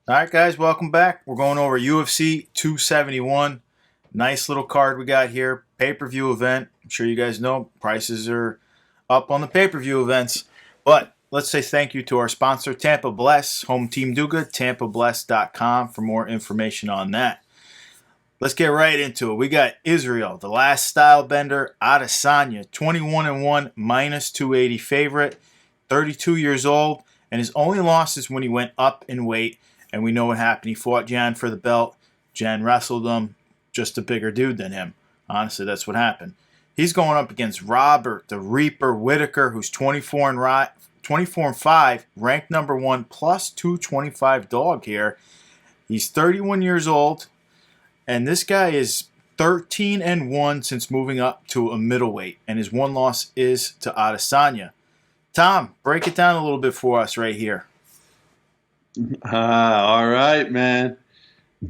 All right, guys, welcome back. We're going over UFC 271. Nice little card we got here. Pay-per-view event. I'm sure you guys know prices are up on the pay-per-view events. But let's say thank you to our sponsor, Tampa Bless, Home Team Do Good, TampaBless.com for more information on that. Let's get right into it. We got Israel, the last style bender, Adesanya, 21-1, minus 280 favorite, 32 years old, and his only loss is when he went up in weight. And we know what happened. He fought Jan for the belt. Jan wrestled him. Just a bigger dude than him. Honestly, that's what happened. He's going up against Robert the Reaper Whittaker, who's 24-5, ranked number 1, plus 225 dog here. He's 31 years old, and this guy is 13-1 since moving up to a middleweight, and his one loss is to Adesanya. Tom, break it down a little bit for us right here. All right, man.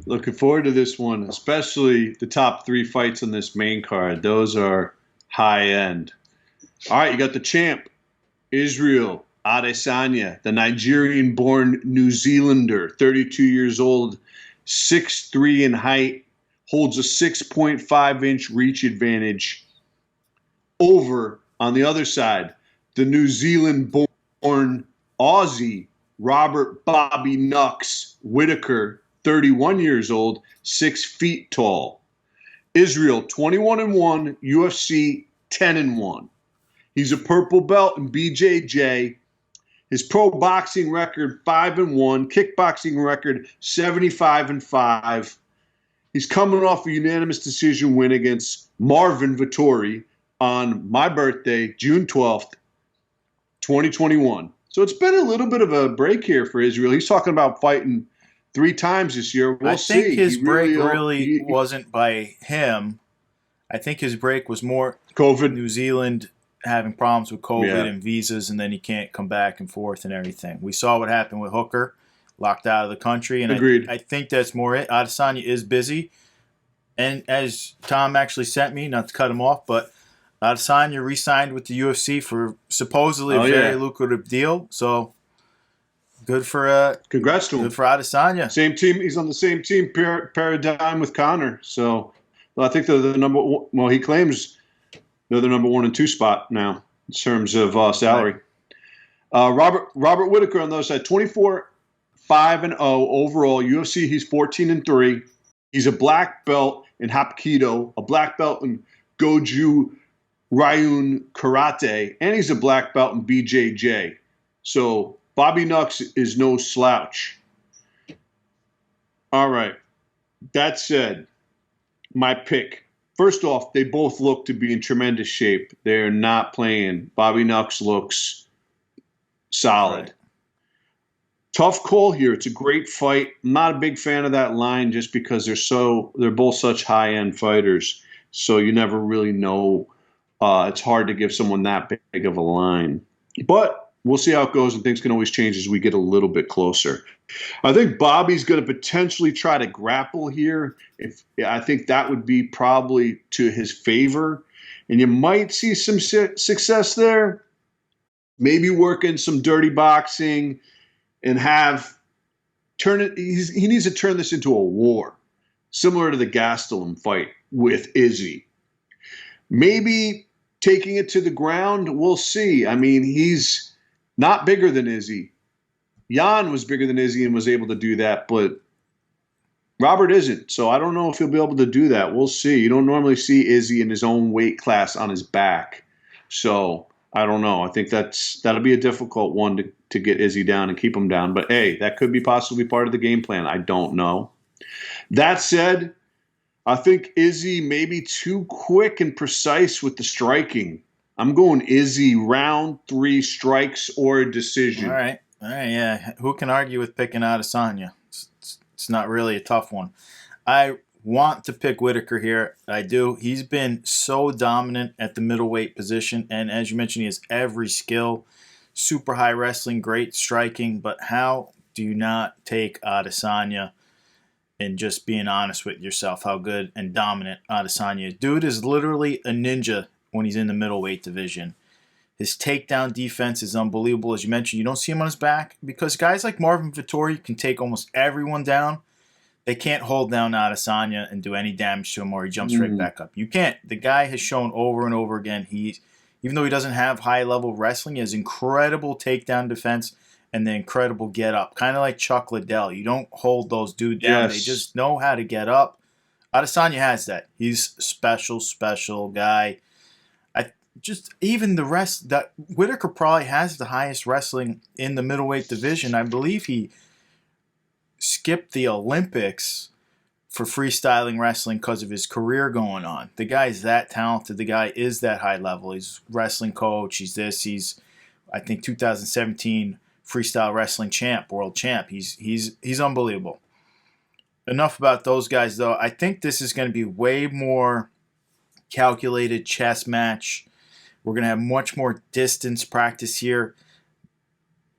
Looking forward to this one, especially the top 3 fights on this main card. Those are high end. All right, you got the champ, Israel Adesanya, the Nigerian-born New Zealander, 32 years old, 6'3" in height, holds a 6.5-inch reach advantage over, on the other side, the New Zealand-born Aussie, Robert Bobby Nux Whittaker, 31 years old, 6 feet tall. Israel, 21-1, UFC, 10-1. He's a purple belt in BJJ. His pro boxing record, 5-1. Kickboxing record, 75-5. He's coming off a unanimous decision win against Marvin Vettori on my birthday, June 12th, 2021. So it's been a little bit of a break here for Israel. He's talking about fighting 3 times this year. We'll see. I think his break really wasn't by him. I think his break was more COVID. New Zealand having problems with COVID and visas, and then he can't come back and forth and everything. We saw what happened with Hooker, locked out of the country. And Agreed. I think that's more it. Adesanya is busy. And as Tom actually sent me, not to cut him off, but Adesanya re-signed with the UFC for supposedly a very lucrative deal. So good for congrats to him. Good for Adesanya. Same team. He's on the same team paradigm with Connor. So I think they're the number one. Well, he claims they're the number 1 and 2 spot now in terms of salary. Right. Robert Whittaker on the other side, 24-5-0 overall. UFC, he's 14-3. He's a black belt in Hapkido, a black belt in Goju Ryun Karate, and he's a black belt in BJJ. So Bobby Nux is no slouch. All right. That said, my pick. First off, they both look to be in tremendous shape. They're not playing. Bobby Nux looks solid. Right. Tough call here. It's a great fight. I'm not a big fan of that line just because they're both such high-end fighters. So you never really know. It's hard to give someone that big of a line. But we'll see how it goes, and things can always change as we get a little bit closer. I think Bobby's going to potentially try to grapple here. I think that would be probably to his favor. And you might see some success there. Maybe work in some dirty boxing and he needs to turn this into a war, similar to the Gastelum fight with Izzy. Maybe taking it to the ground, we'll see. I mean, he's not bigger than Izzy. Jan was bigger than Izzy and was able to do that, but Robert isn't. So I don't know if he'll be able to do that. We'll see. You don't normally see Izzy in his own weight class on his back. So I don't know. I think that'll be a difficult one to get Izzy down and keep him down. But, hey, that could be possibly part of the game plan. I don't know. That said, I think Izzy may be too quick and precise with the striking. I'm going Izzy round 3 strikes or a decision. All right, yeah. Who can argue with picking Adesanya? It's not really a tough one. I want to pick Whittaker here. I do. He's been so dominant at the middleweight position, and as you mentioned, he has every skill. Super high wrestling, great striking, but how do you not take Adesanya? And just being honest with yourself, how good and dominant Adesanya is. Dude is literally a ninja when he's in the middleweight division. His takedown defense is unbelievable. As you mentioned, you don't see him on his back because guys like Marvin Vettori can take almost everyone down. They can't hold down Adesanya and do any damage to him, or he jumps right back up. You can't. The guy has shown over and over again, even though he doesn't have high-level wrestling, he has incredible takedown defense and the incredible get-up. Kind of like Chuck Liddell. You don't hold those dudes down. Yes. They just know how to get up. Adesanya has that. He's special guy. Even the rest, that Whitaker probably has the highest wrestling in the middleweight division. I believe he skipped the Olympics for freestyling wrestling because of his career going on. The guy's that talented. The guy is that high level. He's wrestling coach. He's I think 2017 freestyle wrestling champ, world champ. He's unbelievable. Enough about those guys though. I think this is going to be way more calculated chess match. We're going to have much more distance practice here.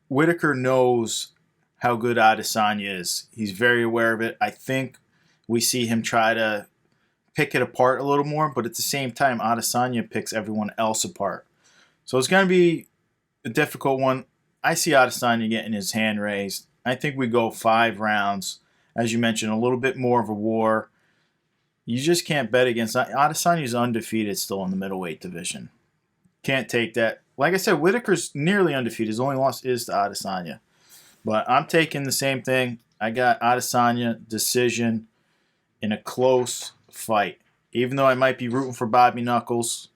Whitaker knows how good Adesanya is. He's very aware of it. I think we see him try to pick it apart a little more, but at the same time, Adesanya picks everyone else apart. So it's going to be a difficult one. I see Adesanya getting his hand raised. I think we go 5 rounds. As you mentioned, a little bit more of a war. You just can't bet against Adesanya's undefeated still in the middleweight division. Can't take that. Like I said, Whitaker's nearly undefeated. His only loss is to Adesanya. But I'm taking the same thing. I got Adesanya decision in a close fight. Even though I might be rooting for Bobby Knuckles,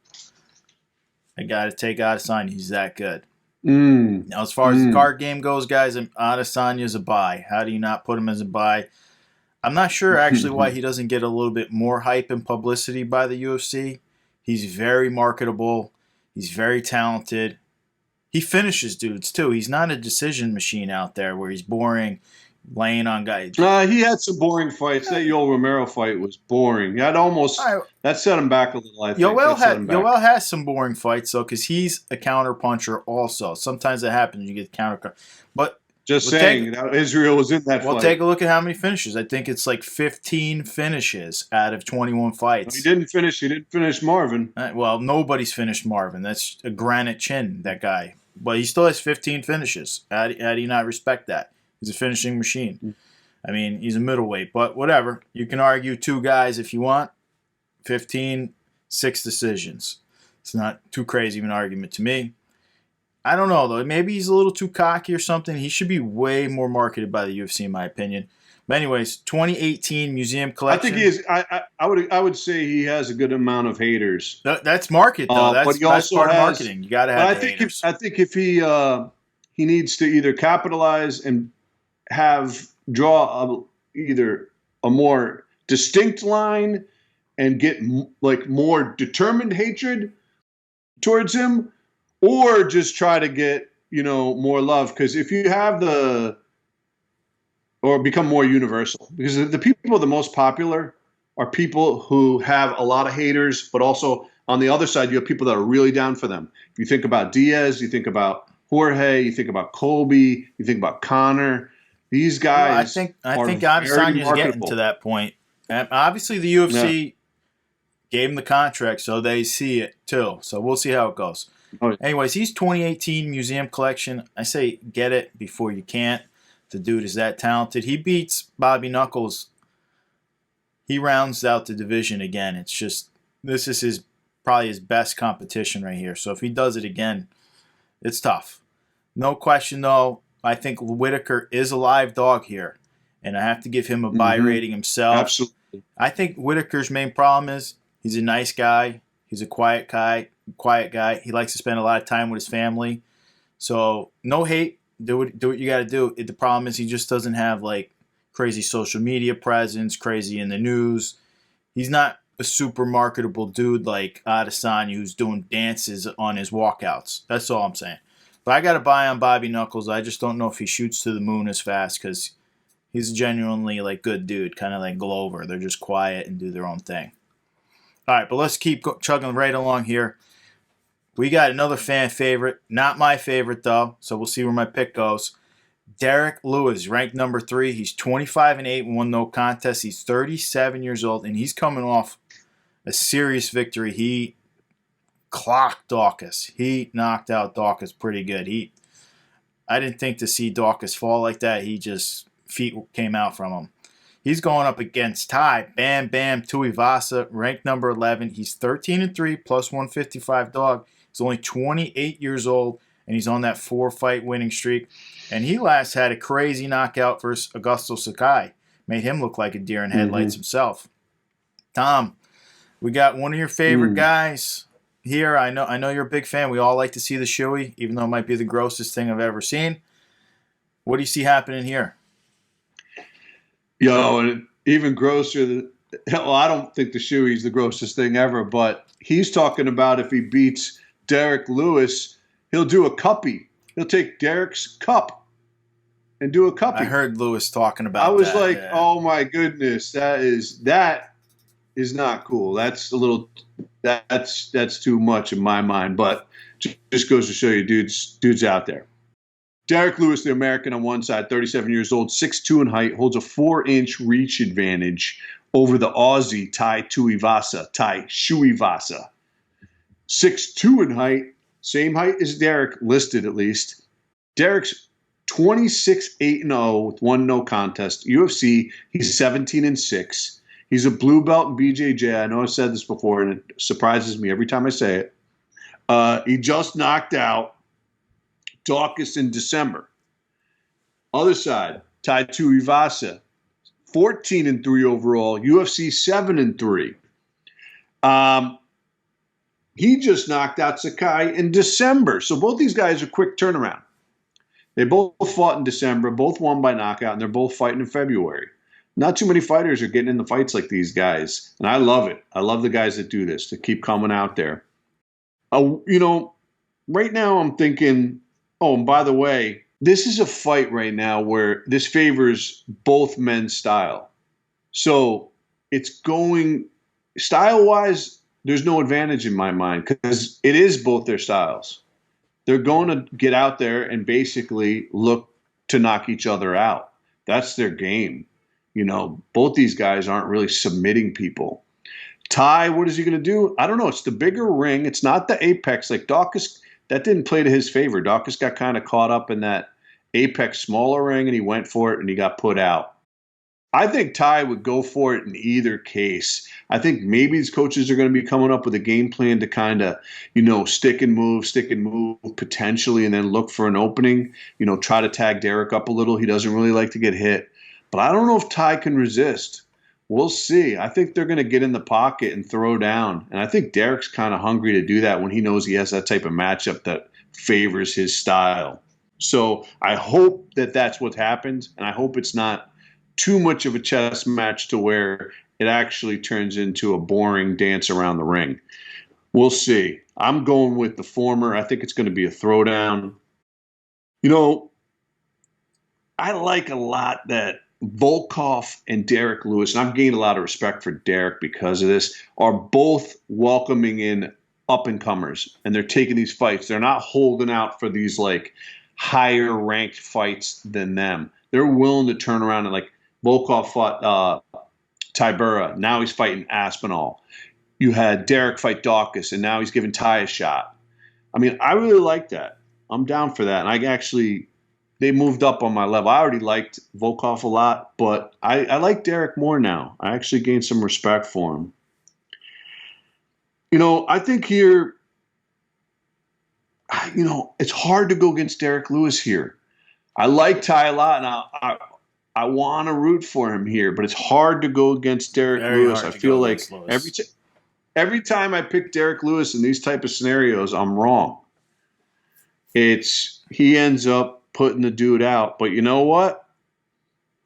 I got to take Adesanya. He's that good. Now, as far as the card game goes, guys, Adesanya's a buy. How do you not put him as a buy? I'm not sure actually why he doesn't get a little bit more hype and publicity by the UFC. He's very marketable. He's very talented. He finishes dudes, too. He's not a decision machine out there where he's boring, laying on guys. He had some boring fights. That Yoel Romero fight was boring. That set him back a little, I think. Yoel has some boring fights, though, because he's a counterpuncher also. Sometimes that happens. You get counter. But Israel was in that fight. Well, take a look at how many finishes. I think it's like 15 finishes out of 21 fights. He didn't finish Marvin. Well, nobody's finished Marvin. That's a granite chin, that guy. But he still has 15 finishes. How do you not respect that? He's a finishing machine. I mean, he's a middleweight. But whatever. You can argue 2 guys if you want. 15, 6 decisions. It's not too crazy of an argument to me. I don't know, though. Maybe he's a little too cocky or something. He should be way more marketed by the UFC, in my opinion. But anyways, 2018 Museum Collection. I think he is. I would say he has a good amount of haters. That's market, though. That's part of marketing. You got to have haters. I think if he needs to either capitalize and draw either a more distinct line and get like more determined hatred towards him, or just try to get, more love. Because if you have or become more universal, because the people the most popular are people who have a lot of haters, but also on the other side, you have people that are really down for them. If you think about Diaz, you think about Jorge, you think about Colby, you think about Connor. These guys. I think Adesanya's getting to that point. And obviously, the UFC gave him the contract, so they see it too. So we'll see how it goes. Anyways, he's 2018 Museum Collection. I say get it before you can't. The dude is that talented. He beats Bobby Knuckles. He rounds out the division again. It's just, this is probably his best competition right here. So if he does it again, it's tough. No question, though. I think Whitaker is a live dog here. And I have to give him a buy rating himself. Absolutely. I think Whitaker's main problem is he's a nice guy. He's a quiet guy. He likes to spend a lot of time with his family. So no hate. Do what you got to do. The problem is he just doesn't have like crazy social media presence, crazy in the news. He's not a super marketable dude like Adesanya who's doing dances on his walkouts. That's all I'm saying. But I got to buy on Bobby Knuckles. I just don't know if he shoots to the moon as fast because he's a genuinely like good dude, kind of like Glover. They're just quiet and do their own thing. All right, but let's keep chugging right along here. We got another fan favorite. Not my favorite, though, so we'll see where my pick goes. Derek Lewis, ranked number 3. He's 25-8, won no contest. He's 37 years old, and he's coming off a serious victory. He clocked Dawkins. He knocked out Dawkins pretty good. I didn't think to see Dawkins fall like that. He just, feet came out from him. He's going up against Ty Bam Bam Tuivasa, ranked number 11. He's 13-3 plus 155 dog. He's only 28 years old, and he's on that 4-fight winning streak. And he last had a crazy knockout versus Augusto Sakai. Made him look like a deer in headlights himself. Tom, we got one of your favorite guys here. I know you're a big fan. We all like to see the shoey, even though it might be the grossest thing I've ever seen. What do you see happening here? Yo, and even grosser. Hell, I don't think the shoey's the grossest thing ever, but he's talking about if he beats Derek Lewis, he'll do a cuppy. He'll take Derek's cup and do a cuppy. I heard Lewis talking about that. I was like, oh my goodness, that is not cool. That's a little, that's too much in my mind, but just goes to show you dudes out there. Derek Lewis, the American on one side, 37 years old, 6'2" in height, holds a 4-inch reach advantage over the Aussie Tai Tuivasa. 6'2" in height, same height as Derek, listed at least. Derek's 26-8-0 with 1 no contest. UFC, he's 17-6. He's a blue belt in BJJ. I know I've said this before, and it surprises me every time I say it. He just knocked out Dawkins in December. Other side, Tai Tuivasa, 14-3 overall, UFC 7-3. He just knocked out Sakai in December. So both these guys are quick turnaround. They both fought in December, both won by knockout, and they're both fighting in February. Not too many fighters are getting in the fights like these guys, and I love it. I love the guys that do this, to keep coming out there. Right now I'm thinking, oh, and by the way, this is a fight right now where this favors both men's style. So it's going, style-wise, there's no advantage in my mind because it is both their styles. They're going to get out there and basically look to knock each other out. That's their game. Both these guys aren't really submitting people. Ty, what is he going to do? I don't know. It's the bigger ring. It's not the apex. Like Dawkins, that didn't play to his favor. Dawkins got kind of caught up in that apex smaller ring, and he went for it, and he got put out. I think Ty would go for it in either case. I think maybe these coaches are going to be coming up with a game plan to kind of, stick and move potentially, and then look for an opening, try to tag Derek up a little. He doesn't really like to get hit. But I don't know if Ty can resist. We'll see. I think they're going to get in the pocket and throw down. And I think Derek's kind of hungry to do that when he knows he has that type of matchup that favors his style. So I hope that that's what happens, and I hope it's not too much of a chess match to where it actually turns into a boring dance around the ring. We'll see. I'm going with the former. I think it's going to be a throwdown. I like a lot that Volkov and Derek Lewis, and I've gained a lot of respect for Derek because of this, are both welcoming in up-and-comers, and they're taking these fights. They're not holding out for these, higher-ranked fights than them. They're willing to turn around and, Volkov fought Tybura. Now he's fighting Aspinall. You had Derek fight Dawkins, and now he's giving Ty a shot. I mean, I really like that. I'm down for that. And they moved up on my level. I already liked Volkov a lot, but I like Derek more now. I actually gained some respect for him. I think here, it's hard to go against Derek Lewis here. I like Ty a lot, and I want to root for him here, but it's hard to go against Derek Lewis. I feel like every time I pick Derek Lewis in these type of scenarios, I'm wrong. He ends up putting the dude out. But you know what?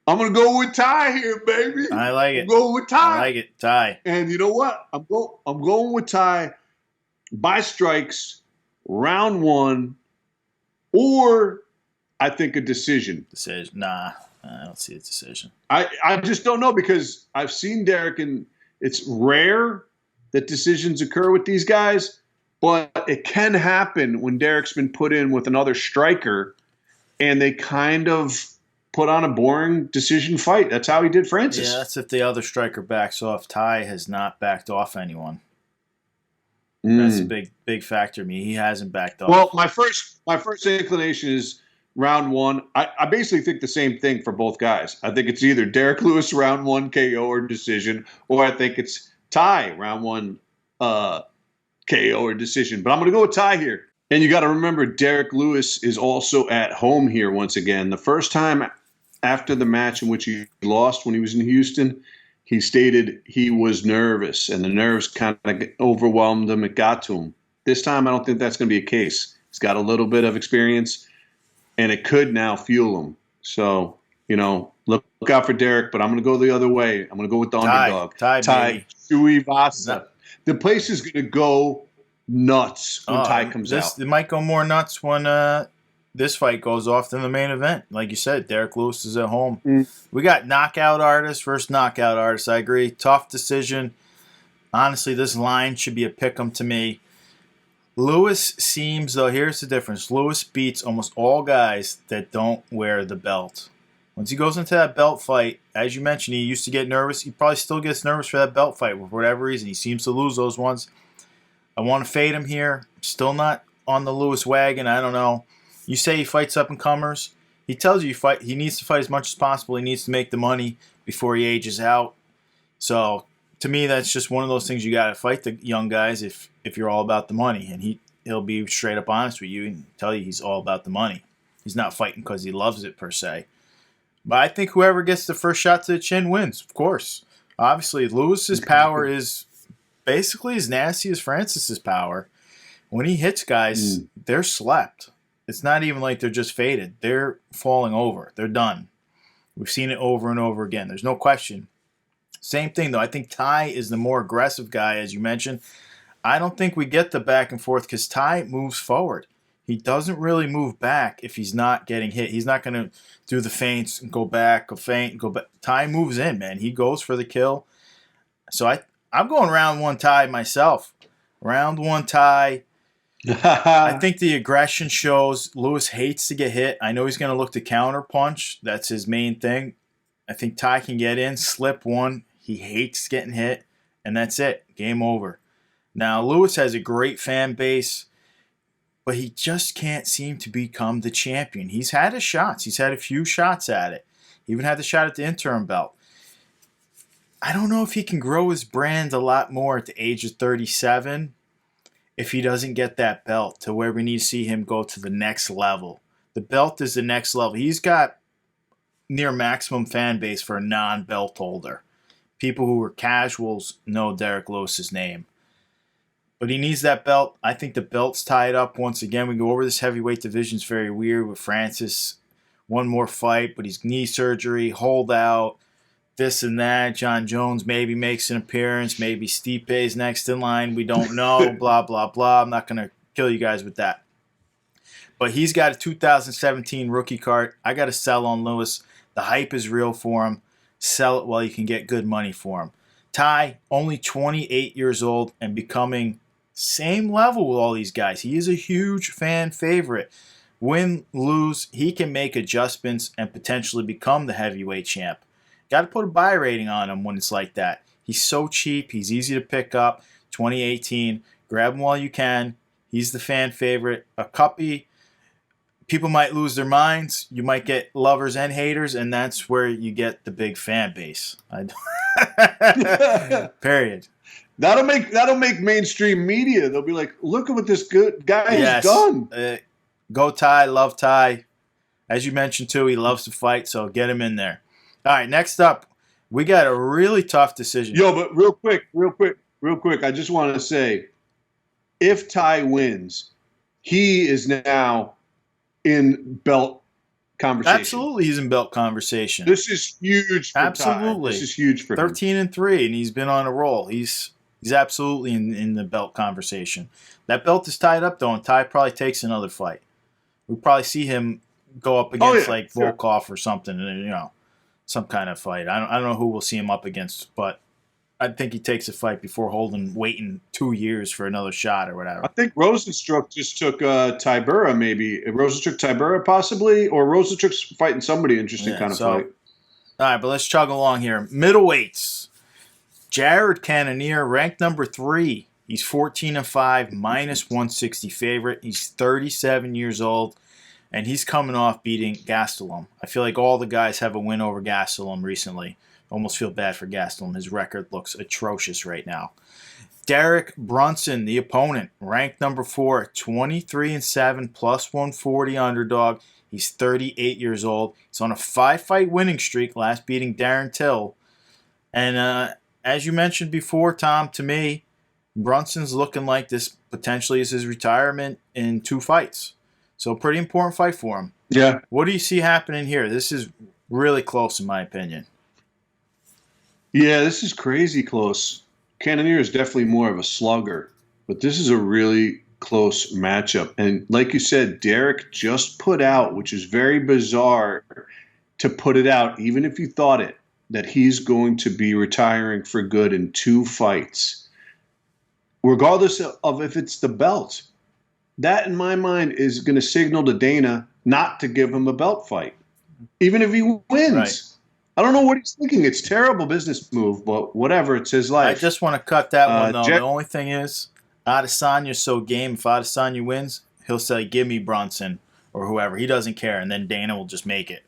I'm going to go with Ty here, baby. I like it. I'm going with Ty. I like it, Ty. And you know what? I'm going with Ty by strikes, round 1, or I think a decision. Decision. Nah, I don't see a decision. I just don't know because I've seen Derek, and it's rare that decisions occur with these guys, but it can happen when Derek's been put in with another striker and they kind of put on a boring decision fight. That's how he did Francis. Yeah, that's if the other striker backs off. Ty has not backed off anyone. That's a big factor to me. He hasn't backed off. Well, my first inclination is round one. I basically think the same thing for both guys. I think it's either Derek Lewis round one KO or decision, or I think it's Ty round one KO or decision. But I'm going to go with Ty here. And you got to remember, Derek Lewis is also at home here once again. The first time after the match in which he lost when he was in Houston, he stated he was nervous, and the nerves kind of overwhelmed him. It got to him. This time, I don't think that's going to be a case. He's got a little bit of experience, and it could now fuel him. So, look out for Derek, but I'm going to go the other way. I'm going to go with the underdog. Ty Tuivasa. The place is going to go nuts when Ty comes out. It might go more nuts when this fight goes off than the main event. Like you said, Derek Lewis is at home. We got knockout artist versus knockout artist. I agree. Tough decision. Honestly, this line should be a pick-em to me. Lewis seems, though, here's the difference. Lewis beats almost all guys that don't wear the belt. Once he goes into that belt fight, as you mentioned, he used to get nervous. He probably still gets nervous for that belt fight for whatever reason. He seems to lose those ones. I want to fade him here. Still not on the Lewis wagon. I don't know. You say he fights up-and-comers. He tells you he needs to fight as much as possible. He needs to make the money before he ages out. So, to me, that's just one of those things you got to fight the young guys if you're all about the money. And he'll be straight up honest with you and tell you he's all about the money. He's not fighting because he loves it, per se. But I think whoever gets the first shot to the chin wins, of course. Obviously, Lewis's power is basically as nasty as Francis's power. When he hits guys, they're slept. It's not even like they're just faded. They're falling over. They're done. We've seen it over and over again. There's no question. Same thing, though. I think Ty is the more aggressive guy, as you mentioned. I don't think we get the back and forth because Ty moves forward. He doesn't really move back if he's not getting hit. He's not going to do the feints and go back, go feint, and go back. Ty moves in, man. He goes for the kill. So I'm going round one Ty myself. Round one Ty. I think the aggression shows. Lewis hates to get hit. I know he's going to look to counter punch. That's his main thing. I think Ty can get in, slip one. He hates getting hit, and that's it. Game over. Now, Lewis has a great fan base, but he just can't seem to become the champion. He's had his shots. He's had a few shots at it. He even had the shot at the interim belt. I don't know if he can grow his brand a lot more at the age of 37 if he doesn't get that belt to where we need to see him go to the next level. The belt is the next level. He's got near maximum fan base for a non-belt holder. People who are casuals know Derek Lewis's name. But he needs that belt. I think the belt's tied up once again. We go over this heavyweight division. It's very weird with Francis. One more fight, but he's knee surgery, holdout, this and that. John Jones maybe makes an appearance. Maybe Stipe's next in line. We don't know. Blah, blah, blah. I'm not going to kill you guys with that. But he's got a 2017 rookie card. I got to sell on Lewis. The hype is real for him. Sell it while you can get good money for him. Ty, only 28 years old and becoming same level with all these guys. He is a huge fan favorite. Win, lose, he can make adjustments and potentially become the heavyweight champ. Got to put a buy rating on him when it's like that. He's so cheap. He's easy to pick up. 2018. Grab him while you can. He's the fan favorite. A cuppy. People might lose their minds. You might get lovers and haters, and that's where you get the big fan base. Period. That'll make mainstream media. They'll be like, look at what this good guy has done. Go Ty, love Ty. As you mentioned too, he loves to fight, so get him in there. All right, next up, we got a really tough decision. Yo, but real quick, I just want to say, if Ty wins, he is now in belt conversation. Absolutely, he's in belt conversation. This is huge for absolutely. Ty. This is huge for him. 13-3, and he's been on a roll. He's absolutely in the belt conversation. That belt is tied up, though, and Ty probably takes another fight. We'll probably see him go up against Volkov or something, some kind of fight. I don't know who we'll see him up against, but I think he takes a fight before waiting 2 years for another shot or whatever. I think Rosenstruck just took Tybura, maybe. Rosenstruck Tybura, possibly? Or Rosenstruck's fighting somebody interesting kind of fight. All right, but let's chug along here. Middleweights. Jared Cannonier, ranked number 3. He's 14-5, minus 160 favorite. He's 37 years old, and he's coming off beating Gastelum. I feel like all the guys have a win over Gastelum recently. Almost feel bad for Gastelum. His record looks atrocious right now. Derek Brunson, the opponent, ranked number 4, 23-7, plus 140 underdog. He's 38 years old. He's on a 5-fight winning streak, last beating Darren Till. And as you mentioned before, Tom, to me, Brunson's looking like this potentially is his retirement in 2 fights. So pretty important fight for him. Yeah. What do you see happening here? This is really close in my opinion. Yeah, this is crazy close. Cannonier is definitely more of a slugger, but this is a really close matchup. And like you said, Derek just put out, which is very bizarre to put it out, even if you thought it, that he's going to be retiring for good in 2 fights, regardless of if it's the belt. That, in my mind, is going to signal to Dana not to give him a belt fight, even if he wins. Right. I don't know what he's thinking. It's a terrible business move, but whatever. It's his life. I just want to cut that one, though. The only thing is, Adesanya's so game. If Adesanya wins, he'll say, give me Brunson or whoever. He doesn't care, and then Dana will just make it.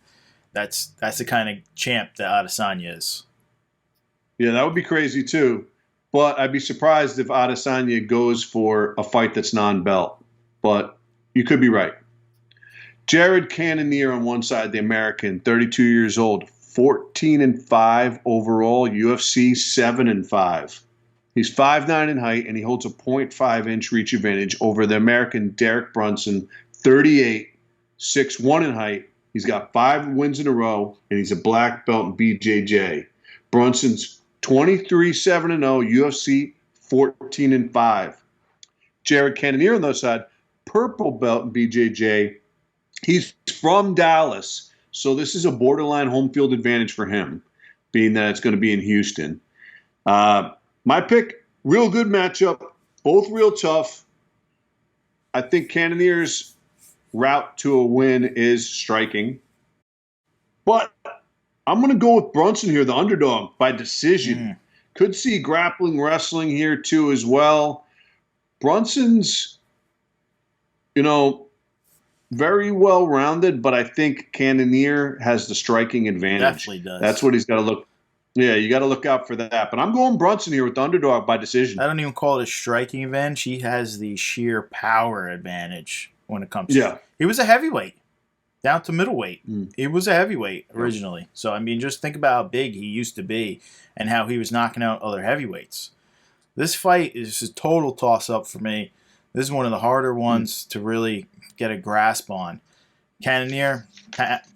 That's the kind of champ that Adesanya is. Yeah, that would be crazy, too. But I'd be surprised if Adesanya goes for a fight that's non-belt. But you could be right. Jared Cannonier on one side, the American, 32 years old, 14-5 overall, UFC 7-5. He's 5'9" in height, and he holds a 0.5-inch reach advantage over the American Derek Brunson, 38, 6'1" in height. He's got 5 wins in a row, and he's a black belt in BJJ. Brunson's 23-7-0, UFC 14-5. Jared Cannonier on the other side, purple belt in BJJ. He's from Dallas. So this is a borderline home field advantage for him, being that it's going to be in Houston. My pick, real good matchup, both real tough. I think Cannonier's route to a win is striking. But I'm going to go with Brunson here, the underdog, by decision. Could see grappling, wrestling here too as well. Brunson's, very well-rounded, but I think Cannonier has the striking advantage. Definitely does. That's what he's got to look. Yeah, you got to look out for that. But I'm going Brunson here with the underdog by decision. I don't even call it a striking advantage. He has the sheer power advantage when it comes to He was a heavyweight, down to middleweight. He was a heavyweight originally. So, I mean, just think about how big he used to be and how he was knocking out other heavyweights. This fight is a total toss-up for me. This is one of the harder ones to really get a grasp on. Cannonier,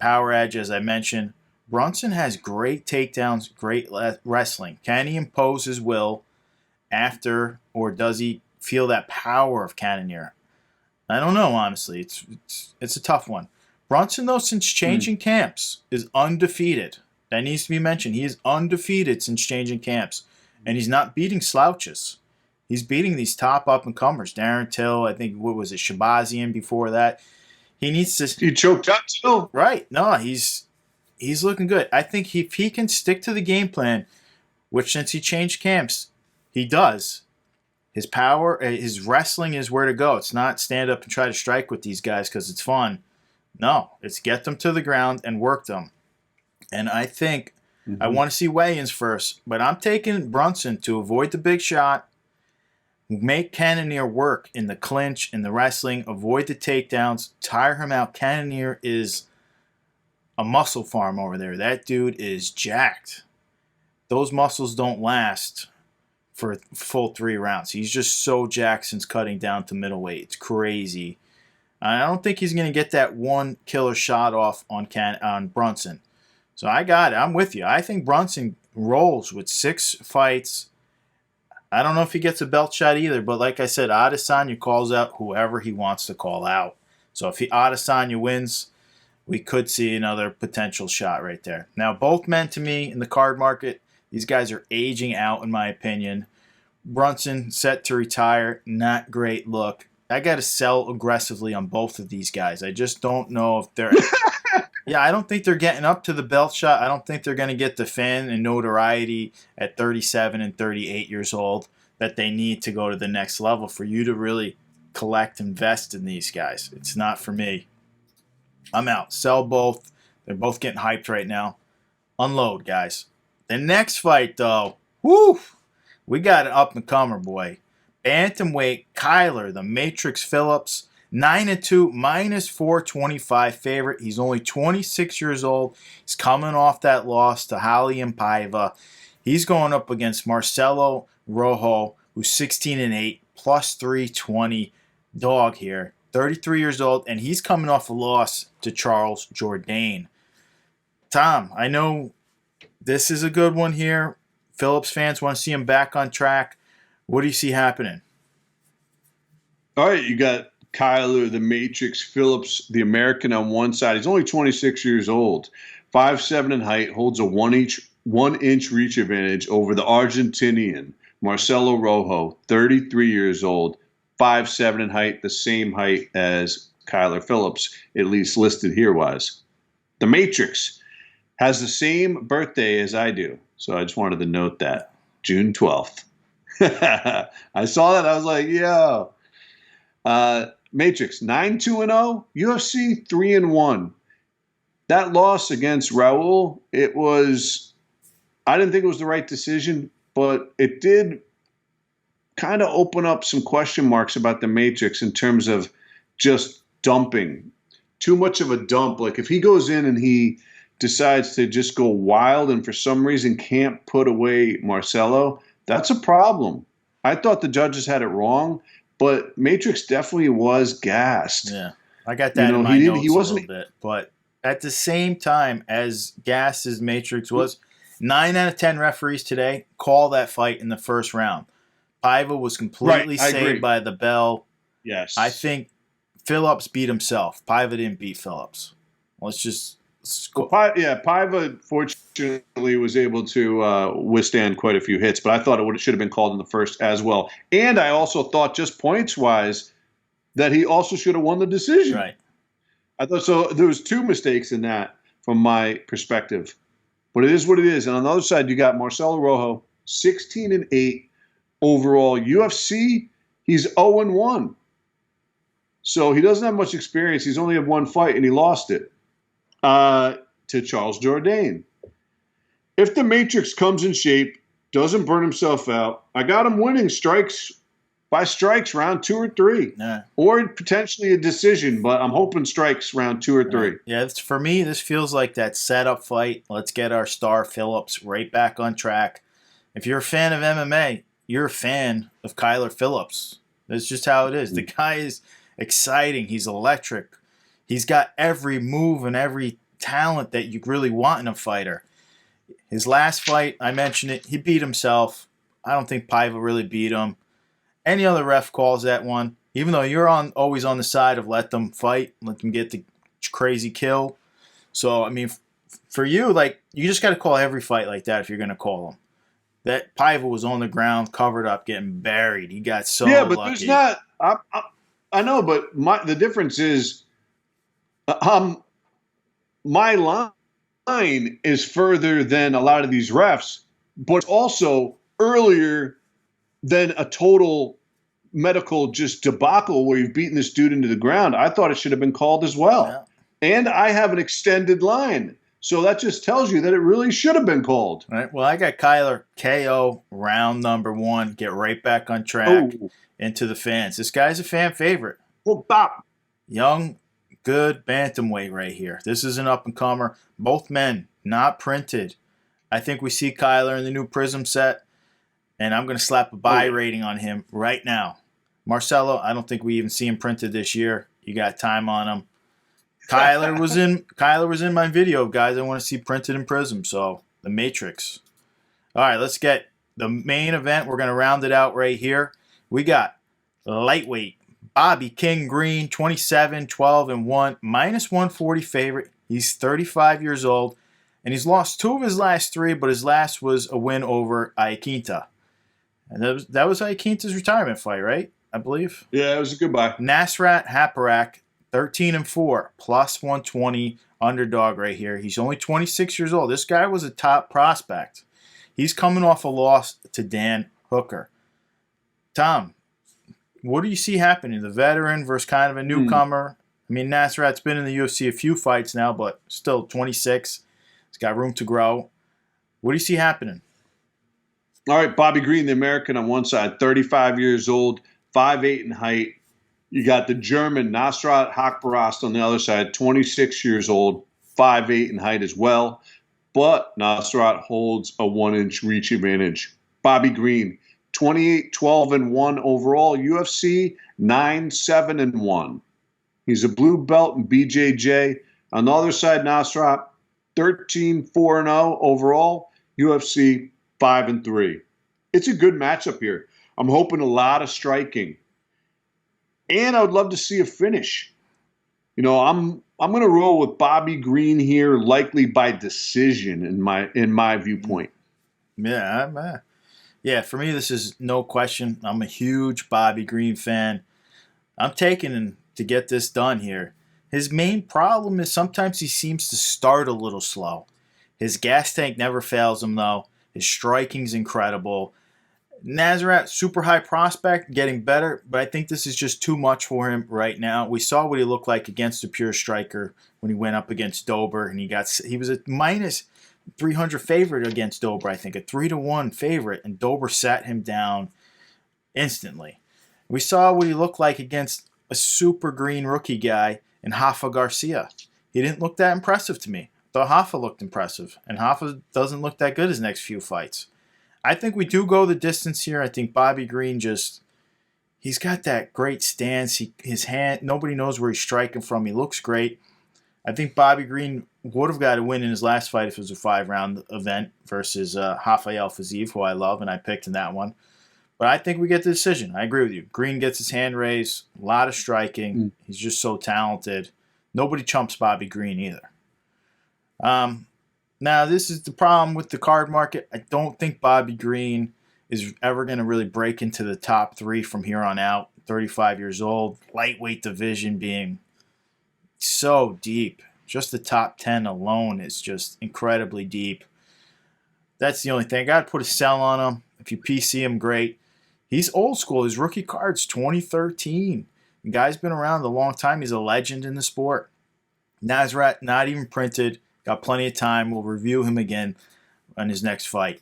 power edge, as I mentioned. Brunson has great takedowns, great wrestling. Can he impose his will after, or does he feel that power of Cannonier? I don't know, honestly. It's a tough one. Brunson, though, since changing camps, is undefeated. That needs to be mentioned. He is undefeated since changing camps, and he's not beating slouches. He's beating these top up-and-comers. Darren Till, I think, what was it, Shabazian before that. He needs to... He choked out Till. Right. No, he's looking good. I think if he can stick to the game plan, which since he changed camps, he does, his power, his wrestling is where to go. It's not stand up and try to strike with these guys because it's fun. No, it's get them to the ground and work them. And I think I want to see weigh-ins first, but I'm taking Brunson to avoid the big shot, make Cannonier work in the clinch, in the wrestling, avoid the takedowns, tire him out. Cannonier is a muscle farm over there. That dude is jacked. Those muscles don't last for full 3 rounds. He's just so jacked since cutting down to middleweight. It's crazy. I don't think he's going to get that one killer shot off on Brunson. So I got it. I'm with you. I think Brunson rolls with 6 fights. I don't know if he gets a belt shot either, but like I said, Adesanya calls out whoever he wants to call out. So if Adesanya wins, we could see another potential shot right there. Now, both men to me in the card market, these guys are aging out in my opinion. Brunson set to retire, not great look. I got to sell aggressively on both of these guys. I just don't know if they're... Yeah, I don't think they're getting up to the belt shot. I don't think they're going to get the fan and notoriety at 37 and 38 years old that they need to go to the next level for you to really collect, invest in these guys. It's not for me. I'm out. Sell both. They're both getting hyped right now. Unload, guys. The next fight, though, whoo, we got an up-and-comer, boy. Bantamweight Kyler, the Matrix Phillips, 9-2, minus 425 favorite. He's only 26 years old. He's coming off that loss to Raulian Paiva. He's going up against Marcelo Rojo, who's 16-8, plus 320 dog here. 33 years old, and he's coming off a loss to Charles Jourdain. Tom, I know this is a good one here. Phillips fans want to see him back on track. What do you see happening? All right, you got Kyler, the Matrix, Phillips, the American on one side. He's only 26 years old, 5'7" in height, holds a 1-inch reach advantage over the Argentinian Marcelo Rojo, 33 years old, 5'7" in height, the same height as Kyler Phillips, at least listed here was. The Matrix has the same birthday as I do, so I just wanted to note that. June 12th. I saw that. I was like, yo. Matrix, 9-2-0. UFC, 3-1. That loss against Raul, I didn't think it was the right decision, but it did kind of open up some question marks about the Matrix in terms of just dumping. Too much of a dump. Like if he goes in and he decides to just go wild and for some reason can't put away Marcelo, that's a problem. I thought the judges had it wrong, but Matrix definitely was gassed. Yeah, I got that in my notes a little bit. But at the same time, as gassed as Matrix was, 9 out of 10 referees today call that fight in the first round. Paiva was completely saved by the bell. Yes. I think Phillips beat himself. Paiva didn't beat Phillips. Let's go. Paiva fortunately was able to withstand quite a few hits, but I thought it should have been called in the first as well. And I also thought, just points-wise, that he also should have won the decision. Right. I thought so. There was 2 mistakes in that from my perspective. But it is what it is. And on the other side, you got Marcelo Rojo, 16-8 overall. UFC, he's 0-1. So he doesn't have much experience. He's only had 1 fight, and he lost it to Charles Jourdain. If the Matrix comes in shape, doesn't burn himself out, I got him winning by strikes round 2 or 3. Yeah. Or potentially a decision, but I'm hoping strikes round 2 or 3. Yeah, for me, this feels like that setup fight. Let's get our star Phillips right back on track. If you're a fan of MMA, you're a fan of Kyler Phillips. That's just how it is. The guy is exciting. He's electric. He's got every move and every talent that you really want in a fighter. His last fight, I mentioned it, he beat himself. I don't think Paiva really beat him. Any other ref calls that one, even though you're always on the side of let them fight, let them get the crazy kill. So, I mean, for you, like, you just got to call every fight like that if you're going to call them. That Paiva was on the ground, covered up, getting buried. He got so lucky. Yeah, but there's not. I know, but the difference is, my line is further than a lot of these refs, but also earlier than a total medical just debacle where you've beaten this dude into the ground. I thought it should have been called as well. Yeah. And I have an extended line. So that just tells you that it really should have been called. All right. Well, I got Kyler KO round number 1. Get right back on track into the fans. This guy's a fan favorite. Well, stop. Young, good bantamweight right here. This is an up-and-comer. Both men, not printed. I think we see Kyler in the new Prism set, and I'm going to slap a buy rating on him right now. Marcelo, I don't think we even see him printed this year. You got time on him. Kyler was in my video, guys. I want to see printed in Prism. So the Matrix. All right, let's get the main event. We're going to round it out right here. We got lightweight Bobby King Green, 27-12-1, minus 140 favorite. He's 35 years old, and he's lost 2 of his last 3, but his last was a win over Iaquinta. And that was Iaquinta's retirement fight, right? I believe. Yeah, it was a good buy. Nasrat Haparak, 13-4, plus 120 underdog right here. He's only 26 years old. This guy was a top prospect. He's coming off a loss to Dan Hooker. Tom, what do you see happening? The veteran versus kind of a newcomer. I mean, Nasrat's been in the UFC a few fights now, but still 26. He's got room to grow. What do you see happening? All right, Bobby Green, the American on one side, 35 years old, 5'8" in height. You got the German Nasrat Hakparast on the other side, 26 years old, 5'8" in height as well. But Nasrat holds a 1-inch reach advantage. Bobby Green, 28, 12, and 1 overall. UFC, 9, 7, and 1. He's a blue belt in BJJ. On the other side, Nasrat, 13, 4, and 0 overall. UFC, 5 and 3. It's a good matchup here. I'm hoping a lot of striking. And I would love to see a finish. You know, I'm going to roll with Bobby Green here, likely by decision in my viewpoint. Yeah, for me, this is no question. I'm a huge Bobby Green fan. I'm taking him to get this done here. His main problem is sometimes he seems to start a little slow. His gas tank never fails him, though. His striking's incredible. Nasrat, super high prospect, getting better, but I think this is just too much for him right now. We saw what he looked like against a pure striker when he went up against Dober, and he was a minus 300 favorite against Dober, I think, a 3-1 favorite, and Dober sat him down instantly. We saw what he looked like against a super green rookie guy in Rafa Garcia. He didn't look that impressive to me. I thought Rafa looked impressive, and Rafa doesn't look that good his next few fights. I think we do go the distance here. I think Bobby Green he's got that great stance. His hand, nobody knows where he's striking from. He looks great. I think Bobby Green would have got a win in his last fight if it was a 5-round event versus Rafael Fiziev, who I love, and I picked in that one. But I think we get the decision. I agree with you. Green gets his hand raised, a lot of striking. He's just so talented. Nobody chumps Bobby Green either. Now, this is the problem with the card market. I don't think Bobby Green is ever going to really break into the top 3 from here on out. 35 years old, lightweight division being so deep. Just the top 10 alone is just incredibly deep. That's the only thing. I got to put a sell on him. If you PC him, great. He's old school. His rookie card's 2013. The guy's been around a long time. He's a legend in the sport. Nasrat, not even printed. Got plenty of time. We'll review him again on his next fight.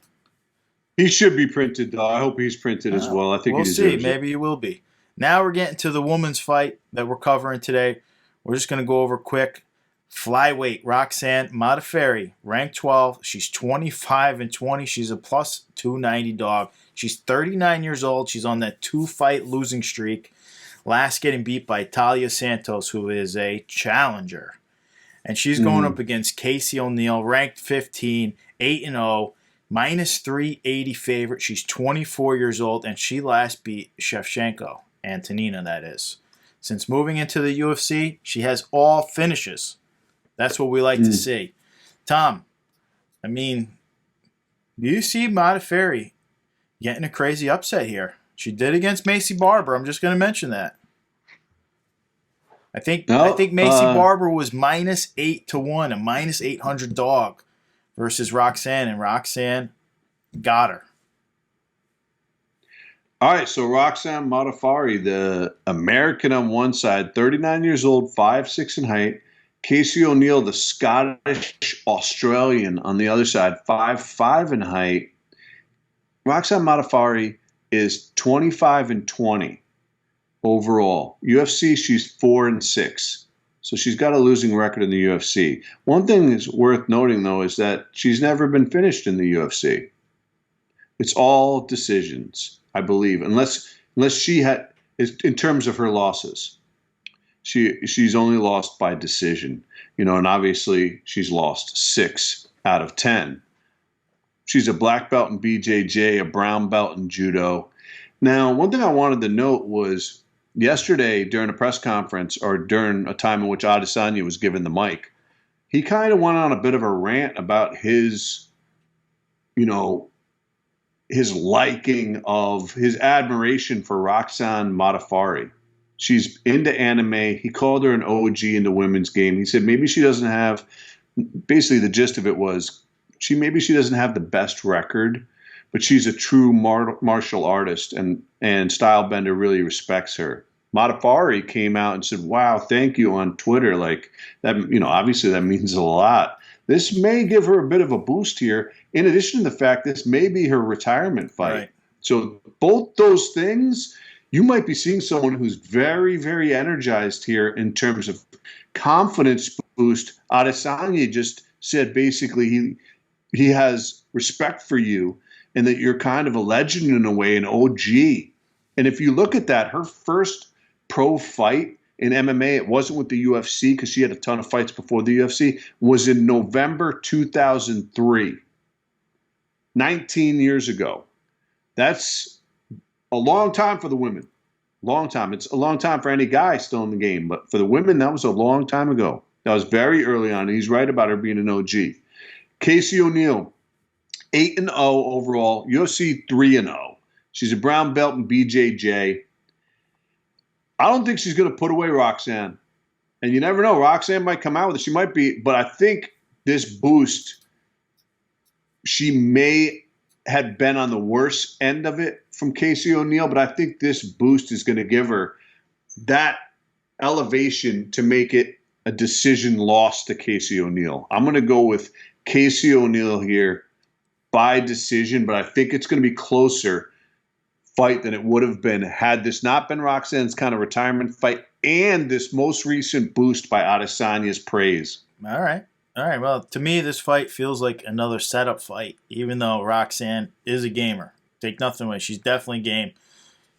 He should be printed, though. I hope he's printed as well. I think we'll he deserves see. Maybe he will be. Now we're getting to the women's fight that we're covering today. We're just going to go over quick. Flyweight, Roxanne Matafari, ranked 12. She's 25 and 20. She's a plus 290 dog. She's 39 years old. She's on that 2-fight losing streak. Last getting beat by Talia Santos, who is a challenger. And she's going up against Casey O'Neill, ranked 15, 8-0, minus 380 favorite. She's 24 years old, and she last beat Shevchenko, Antonina, that is. Since moving into the UFC, she has all finishes. That's what we like to see. Tom, I mean, do you see Matafari getting a crazy upset here? She did against Macy Barber. I'm just going to mention that. I think Macy Barber was minus 8-1, a minus 800 dog versus Roxanne, and Roxanne got her. All right, so Roxanne Matafari, the American on one side, 39 years old, 5'6" in height. Casey O'Neill, the Scottish Australian, on the other side, 5'5" in height. Roxanne Matafari is 25 and 20 overall. UFC, she's 4 and 6. So she's got a losing record in the UFC. One thing that's worth noting, though, is that she's never been finished in the UFC. It's all decisions, I believe, unless she had, in terms of her losses. She's only lost by decision, and obviously she's lost 6 out of 10. She's a black belt in BJJ, a brown belt in judo. Now, one thing I wanted to note was yesterday during a press conference, or during a time in which Adesanya was given the mic, he kind of went on a bit of a rant about his liking of his admiration for Roxanne Matafari. She's into anime. He called her an OG in the women's game. He said maybe she doesn't have, basically the gist of it was, maybe she doesn't have the best record, but she's a true martial artist, and Stylebender really respects her. Matafari came out and said, "Wow, thank you," on Twitter. Like that, obviously that means a lot. This may give her a bit of a boost here. In addition to the fact this may be her retirement fight. Right. So both those things, you might be seeing someone who's very, very energized here in terms of confidence boost. Adesanya just said basically he has respect for you and that you're kind of a legend in a way, an OG. And if you look at that, her first pro fight in MMA, it wasn't with the UFC because she had a ton of fights before the UFC, was in November 2003, 19 years ago. That's a long time for the women. Long time. It's a long time for any guy still in the game. But for the women, that was a long time ago. That was very early on. And he's right about her being an OG. Casey O'Neill, 8-0 overall. UFC 3-0. She's a brown belt in BJJ. I don't think she's going to put away Roxanne. And you never know. Roxanne might come out with it. She might be. But I think this boost, she may have been on the worst end of it from Casey O'Neill. But I think this boost is going to give her that elevation to make it a decision loss to Casey O'Neill. I'm going to go with Casey O'Neill here by decision. But I think it's going to be closer fight than it would have been had this not been Roxanne's kind of retirement fight and this most recent boost by Adesanya's praise. All right. Well, to me, this fight feels like another setup fight, even though Roxanne is a gamer. Take nothing away. She's definitely game.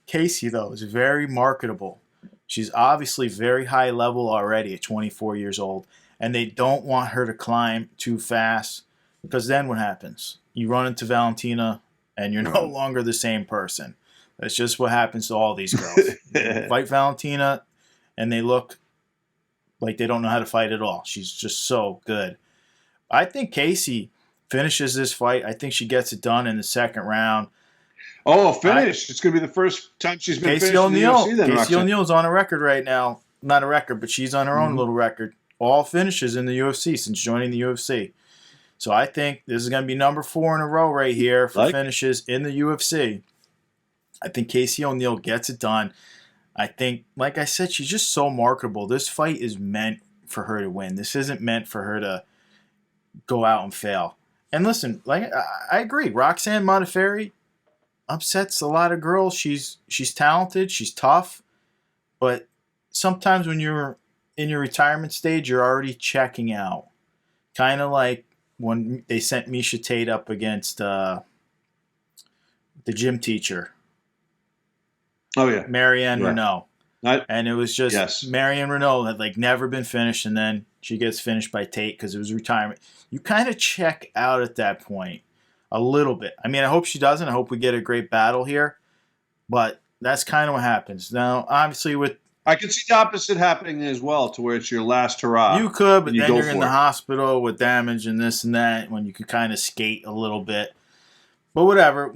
Casey, though, is very marketable. She's obviously very high level already at 24 years old, and they don't want her to climb too fast because then what happens? You run into Valentina, and you're no longer the same person. That's just what happens to all these girls. They fight Valentina, and they look like they don't know how to fight at all. She's just so good. I think Casey finishes this fight. I think she gets it done in the second round. Oh, finish. It's going to be the first time she's been Casey finished O'Neill. in the UFC then, Casey O'Neill's on a record right now. Not a record, but she's on her own little record. All finishes in the UFC since joining the UFC. So I think this is going to be number 4 in a row right here for finishes in the UFC. I think Casey O'Neill gets it done. I think, like I said, she's just so marketable. This fight is meant for her to win. This isn't meant for her to go out and fail. And listen, like I agree, Roxanne Matafari upsets a lot of girls. She's talented, she's tough, but sometimes when you're in your retirement stage, you're already checking out. Kind of like when they sent Misha Tate up against the gym teacher. Oh, yeah. Marianne Renault. And it was just Marianne Renault had like never been finished, and then she gets finished by Tate because it was retirement. You kind of check out at that point a little bit. I mean, I hope she doesn't. I hope we get a great battle here. But that's kind of what happens. Now, obviously with... I can see the opposite happening as well, to where it's your last hurrah. You could, but then you're in the hospital with damage and this and that when you could kind of skate a little bit. But whatever.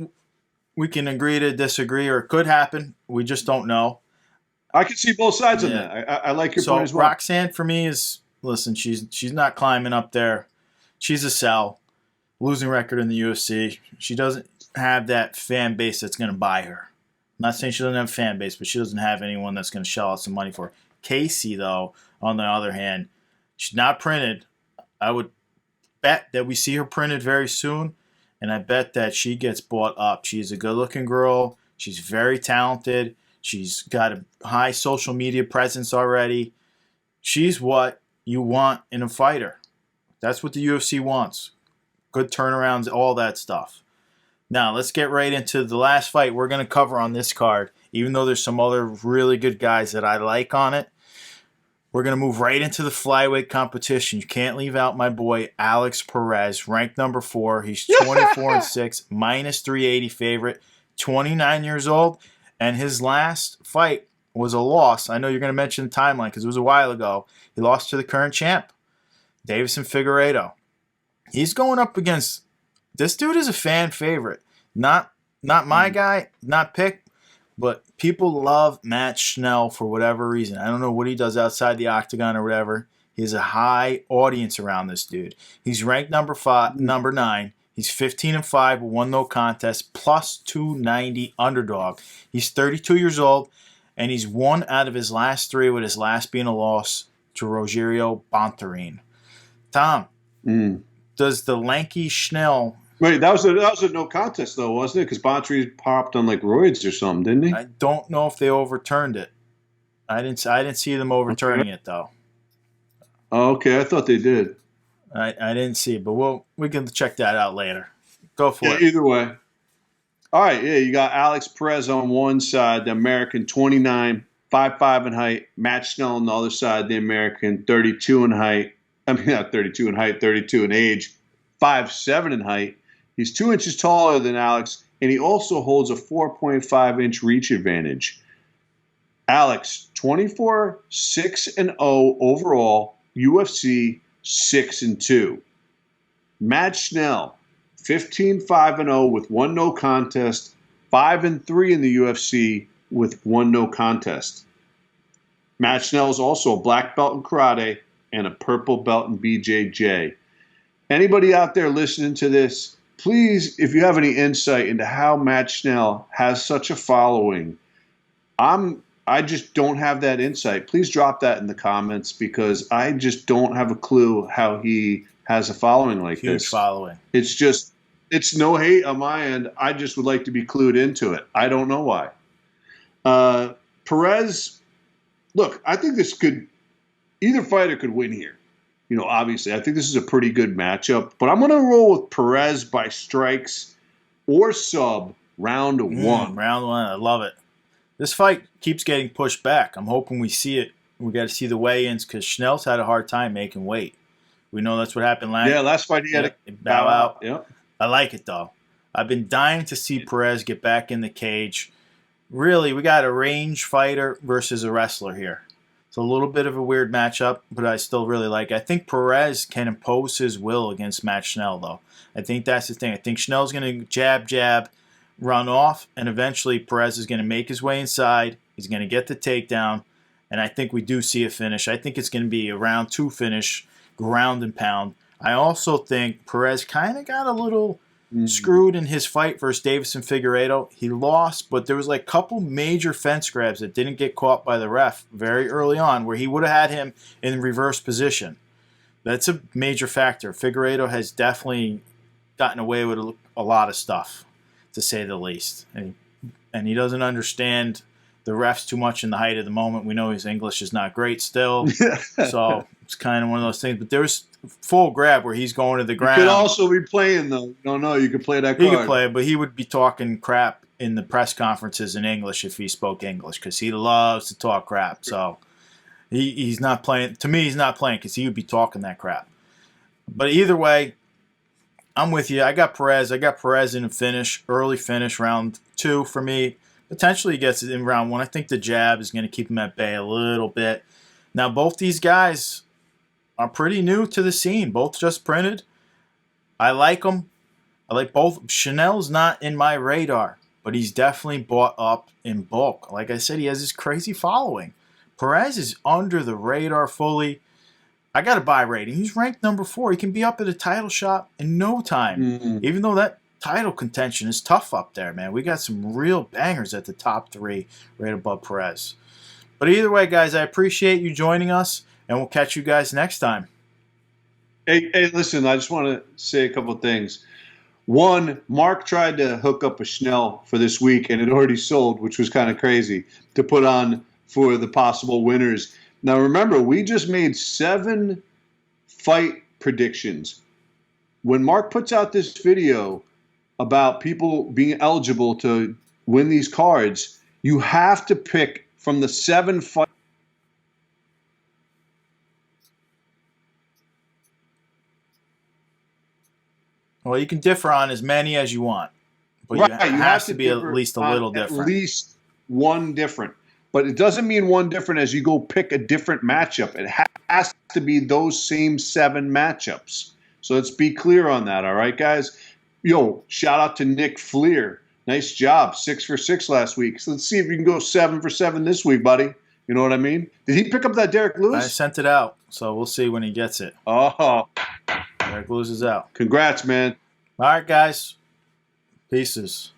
We can agree to disagree, or it could happen. We just don't know. I can see both sides of that. I like your point as well. Roxanne, for me, is, listen, she's not climbing up there. She's a sell. Losing record in the UFC. She doesn't have that fan base that's going to buy her. I'm not saying she doesn't have a fan base, but she doesn't have anyone that's going to shell out some money for her. Casey, though, on the other hand, she's not printed. I would bet that we see her printed very soon. And I bet that she gets bought up. She's a good-looking girl. She's very talented. She's got a high social media presence already. She's what you want in a fighter. That's what the UFC wants. Good turnarounds, all that stuff. Now, let's get right into the last fight we're going to cover on this card. Even though there's some other really good guys that I like on it, we're going to move right into the flyweight competition. You can't leave out my boy, Alex Perez, ranked number 4. He's 24-6, minus 380 favorite, 29 years old. And his last fight was a loss. I know you're going to mention the timeline because it was a while ago. He lost to the current champ, Davison Figueiredo. He's going up against, this dude is a fan favorite. Not my guy, not picked. But people love Matt Schnell for whatever reason. I don't know what he does outside the octagon or whatever. He has a high audience around this dude. He's ranked number 9. He's 15-5 with 1 no contest, plus 290 underdog. He's 32 years old, and he's won out of his last 3, with his last being a loss to Rogerio Bontorin. Tom, does the lanky Schnell... Wait, that was a no contest though, wasn't it? Because Bontorin popped on like roids or something, didn't he? I don't know if they overturned it. I didn't see them overturning it though. Oh, okay, I thought they did. I didn't see it, but we can check that out later. Go for it. Either way. All right, you got Alex Perez on one side, the American, 29, 5'5" in height. Matt Schnell on the other side, the American, 32 in height. I mean, not 32 in height, 32 in age, 5'7" in height. He's 2 inches taller than Alex, and he also holds a 4.5-inch reach advantage. Alex, 24, 6-0 overall, UFC 6-2. Matt Schnell, 15-5-0 with 1 no contest, 5-3 in the UFC with 1 no contest. Matt Schnell is also a black belt in karate and a purple belt in BJJ. Anybody out there listening to this, please, if you have any insight into how Matt Schnell has such a following, I just don't have that insight. Please drop that in the comments, because I just don't have a clue how he has a following like this. Huge following. It's no hate on my end. I just would like to be clued into it. I don't know why. Perez, look, I think either fighter could win here. Obviously, I think this is a pretty good matchup, but I'm going to roll with Perez by strikes or sub round 1. Round 1, I love it. This fight keeps getting pushed back. I'm hoping we see it. We got to see the weigh-ins, because Schnell's had a hard time making weight. We know that's what happened last. Yeah, last fight he had to bow out. Yeah, I like it though. I've been dying to see Perez get back in the cage. Really, we got a range fighter versus a wrestler here. It's a little bit of a weird matchup, but I still really like it. I think Perez can impose his will against Matt Schnell, though. I think that's the thing. I think Schnell's going to jab, run off, and eventually Perez is going to make his way inside. He's going to get the takedown, and I think we do see a finish. I think it's going to be a round 2 finish, ground and pound. I also think Perez kind of got a little screwed in his fight versus Davison Figueiredo. He lost, but there was like a couple major fence grabs that didn't get caught by the ref very early on, where he would have had him in reverse position. That's a major factor. Figueiredo has definitely gotten away with a lot of stuff, to say the least. And he doesn't understand the refs too much in the height of the moment. We know his English is not great still. So it's kind of one of those things. But there's full grab where he's going to the ground. You could also be playing, though. No, you could play that card. He could play, but he would be talking crap in the press conferences in English if he spoke English, because he loves to talk crap. So he's not playing. To me, he's not playing because he would be talking that crap. But either way, I'm with you. I got Perez. In a finish, early finish, round 2 for me. Potentially he gets it in round 1. I think the jab is going to keep him at bay a little bit. Now, both these guys are pretty new to the scene. Both just printed. I like them. I like both. Schnell's not in my radar, but he's definitely bought up in bulk. Like I said, he has this crazy following. Perez is under the radar fully. I got a buy rating. He's ranked number 4. He can be up at a title shot in no time. Even though that title contention is tough up there, man. We got some real bangers at the top 3 right above Perez. But either way, guys, I appreciate you joining us, and we'll catch you guys next time. Hey, listen, I just want to say a couple of things. One, Mark tried to hook up a Schnell for this week, and it already sold, which was kind of crazy, to put on for the possible winners. Now, remember, we just made 7 fight predictions. When Mark puts out this video about people being eligible to win these cards, you have to pick from the 7 fights. Well, you can differ on as many as you want, but Right, you have to be at least a little different. At least one different. But it doesn't mean one different as you go pick a different matchup. It has to be those same 7 matchups. So let's be clear on that, all right, guys? Yo, shout out to Nick Fleer. Nice job. 6 for 6 last week. So let's see if you can go 7 for 7 this week, buddy. You know what I mean? Did he pick up that Derek Lewis? I sent it out, so we'll see when he gets it. Oh. Derek Lewis is out. Congrats, man. All right, guys. Pieces.